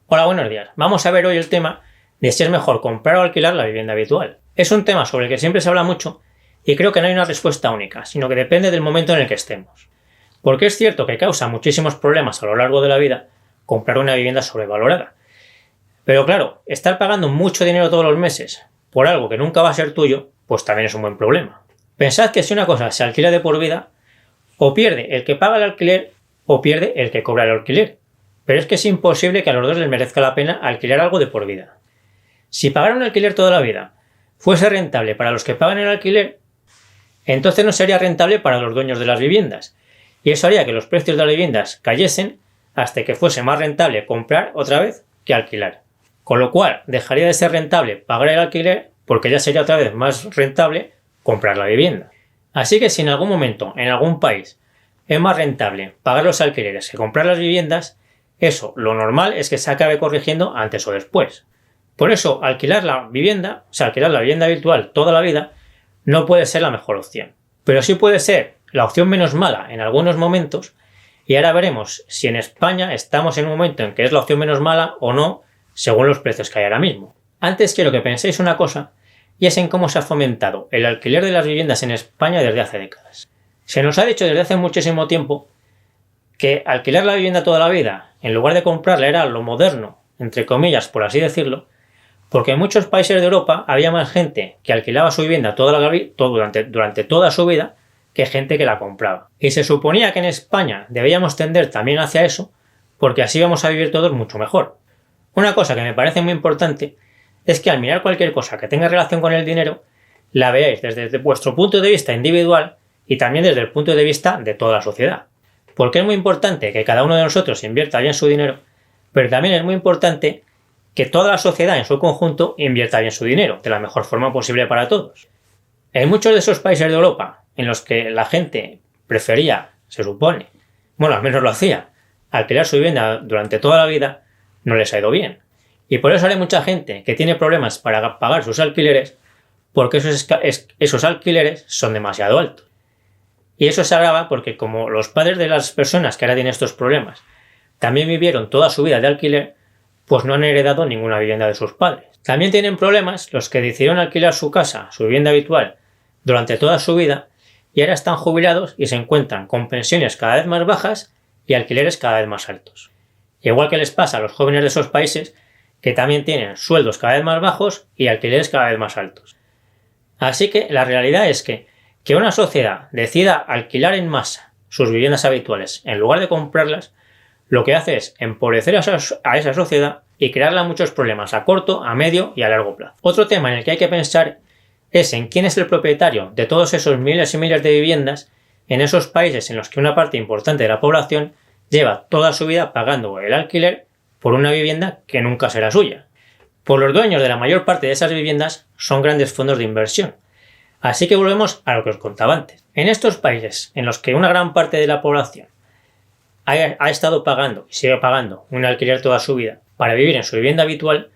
Hola, buenos días. Vamos a ver hoy el tema de si es mejor comprar o alquilar la vivienda habitual. Es un tema sobre el que siempre se habla mucho y creo que no hay una respuesta única, sino que depende del momento en el que estemos. Porque es cierto que causa muchísimos problemas a lo largo de la vida comprar una vivienda sobrevalorada. Pero claro, estar pagando mucho dinero todos los meses por algo que nunca va a ser tuyo, pues también es un buen problema. Pensad que si una cosa se alquila de por vida, o pierde el que paga el alquiler o pierde el que cobra el alquiler. Pero es que es imposible que a los dos les merezca la pena alquilar algo de por vida. Si pagar un alquiler toda la vida fuese rentable para los que pagan el alquiler, entonces no sería rentable para los dueños de las viviendas, y eso haría que los precios de las viviendas cayesen hasta que fuese más rentable comprar otra vez que alquilar. Con lo cual dejaría de ser rentable pagar el alquiler porque ya sería otra vez más rentable comprar la vivienda. Así que si en algún momento, en algún país, es más rentable pagar los alquileres que comprar las viviendas, eso, lo normal es que se acabe corrigiendo antes o después. Por eso, alquilar la vivienda virtual toda la vida, no puede ser la mejor opción. Pero sí puede ser la opción menos mala en algunos momentos, y ahora veremos si en España estamos en un momento en que es la opción menos mala o no, según los precios que hay ahora mismo. Antes quiero que penséis una cosa, y es en cómo se ha fomentado el alquiler de las viviendas en España desde hace décadas. Se nos ha dicho desde hace muchísimo tiempo que alquilar la vivienda toda la vida, en lugar de comprarla, era lo moderno, entre comillas, por así decirlo, porque en muchos países de Europa había más gente que alquilaba su vivienda durante toda su vida que gente que la compraba. Y se suponía que en España debíamos tender también hacia eso, porque así vamos a vivir todos mucho mejor. Una cosa que me parece muy importante es que al mirar cualquier cosa que tenga relación con el dinero, la veáis desde vuestro punto de vista individual y también desde el punto de vista de toda la sociedad. Porque es muy importante que cada uno de nosotros invierta bien su dinero, pero también es muy importante que toda la sociedad en su conjunto invierta bien su dinero, de la mejor forma posible para todos. En muchos de esos países de Europa en los que la gente prefería, se supone, bueno, al menos lo hacía, alquilar su vivienda durante toda la vida, no les ha ido bien. Y por eso hay mucha gente que tiene problemas para pagar sus alquileres, porque esos alquileres son demasiado altos. Y eso se agrava porque como los padres de las personas que ahora tienen estos problemas también vivieron toda su vida de alquiler, pues no han heredado ninguna vivienda de sus padres. También tienen problemas los que decidieron alquilar su casa, su vivienda habitual, durante toda su vida y ahora están jubilados y se encuentran con pensiones cada vez más bajas y alquileres cada vez más altos. Igual que les pasa a los jóvenes de esos países que también tienen sueldos cada vez más bajos y alquileres cada vez más altos. Así que la realidad es que una sociedad decida alquilar en masa sus viviendas habituales en lugar de comprarlas, lo que hace es empobrecer a esa sociedad y crearle muchos problemas a corto, a medio y a largo plazo. Otro tema en el que hay que pensar es en quién es el propietario de todos esos miles y miles de viviendas en esos países en los que una parte importante de la población lleva toda su vida pagando el alquiler por una vivienda que nunca será suya. Pues los dueños de la mayor parte de esas viviendas son grandes fondos de inversión. Así que volvemos a lo que os contaba antes. En estos países en los que una gran parte de la población ha estado pagando y sigue pagando un alquiler toda su vida para vivir en su vivienda habitual,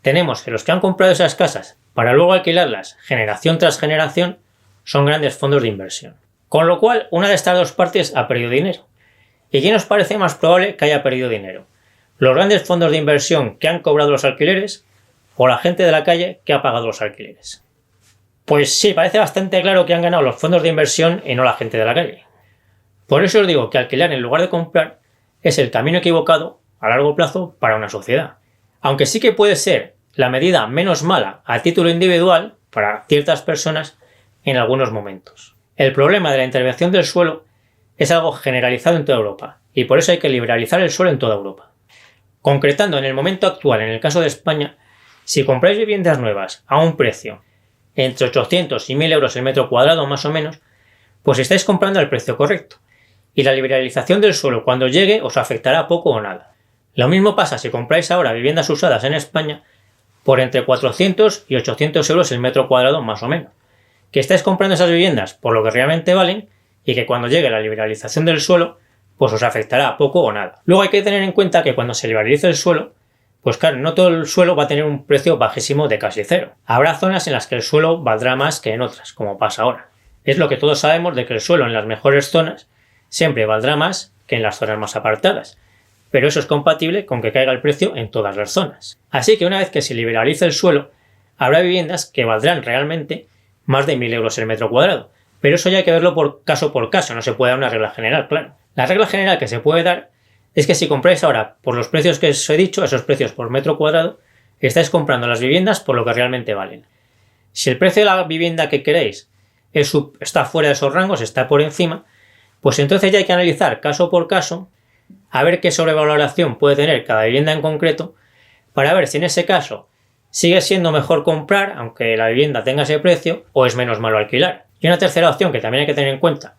tenemos que los que han comprado esas casas para luego alquilarlas generación tras generación son grandes fondos de inversión. Con lo cual, una de estas dos partes ha perdido dinero. ¿Y quién os parece más probable que haya perdido dinero? ¿Los grandes fondos de inversión que han cobrado los alquileres o la gente de la calle que ha pagado los alquileres? Pues sí, parece bastante claro que han ganado los fondos de inversión y no la gente de la calle. Por eso os digo que alquilar en lugar de comprar es el camino equivocado a largo plazo para una sociedad. Aunque sí que puede ser la medida menos mala a título individual para ciertas personas en algunos momentos. El problema de la intervención del suelo es algo generalizado en toda Europa y por eso hay que liberalizar el suelo en toda Europa. Concretando en el momento actual, en el caso de España, si compráis viviendas nuevas a un precio entre 800 y 1000 euros el metro cuadrado más o menos, pues estáis comprando al precio correcto. Y la liberalización del suelo cuando llegue os afectará poco o nada. Lo mismo pasa si compráis ahora viviendas usadas en España por entre 400 y 800 euros el metro cuadrado más o menos. Que estáis comprando esas viviendas por lo que realmente valen y que cuando llegue la liberalización del suelo pues os afectará poco o nada. Luego hay que tener en cuenta que cuando se liberalice el suelo, pues claro, no todo el suelo va a tener un precio bajísimo de casi cero. Habrá zonas en las que el suelo valdrá más que en otras, como pasa ahora. Es lo que todos sabemos de que el suelo en las mejores zonas siempre valdrá más que en las zonas más apartadas. pero eso es compatible con que caiga el precio en todas las zonas. Así que una vez que se liberalice el suelo, habrá viviendas que valdrán realmente más de 1.000 euros el metro cuadrado, pero eso ya hay que verlo por caso, no se puede dar una regla general, claro. La regla general que se puede dar es que si compráis ahora por los precios que os he dicho, esos precios por metro cuadrado, estáis comprando las viviendas por lo que realmente valen. Si el precio de la vivienda que queréis está fuera de esos rangos, está por encima, pues entonces ya hay que analizar caso por caso a ver qué sobrevaloración puede tener cada vivienda en concreto para ver si en ese caso sigue siendo mejor comprar aunque la vivienda tenga ese precio o es menos malo alquilar. Y una tercera opción que también hay que tener en cuenta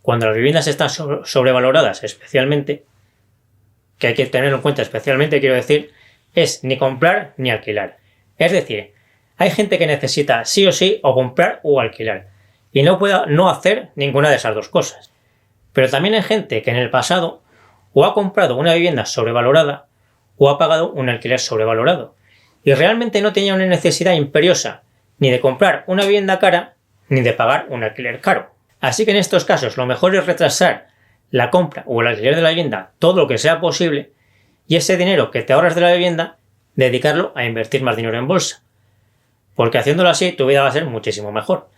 cuando las viviendas están sobrevaloradas especialmente, que hay que tener en cuenta especialmente, quiero decir, es ni comprar ni alquilar. Es decir, hay gente que necesita sí o sí o comprar o alquilar y no puede no hacer ninguna de esas dos cosas. Pero también hay gente que en el pasado o ha comprado una vivienda sobrevalorada o ha pagado un alquiler sobrevalorado y realmente no tenía una necesidad imperiosa ni de comprar una vivienda cara ni de pagar un alquiler caro. Así que en estos casos lo mejor es retrasar la compra o el alquiler de la vivienda todo lo que sea posible y ese dinero que te ahorras de la vivienda dedicarlo a invertir más dinero en bolsa. Porque haciéndolo así tu vida va a ser muchísimo mejor.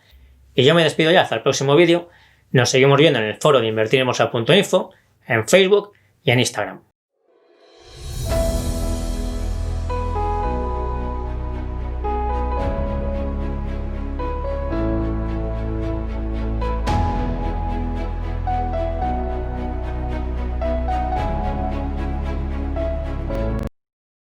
Y yo me despido ya hasta el próximo vídeo. Nos seguimos viendo en el foro de invertirenbolsa.info, en Facebook y en Instagram.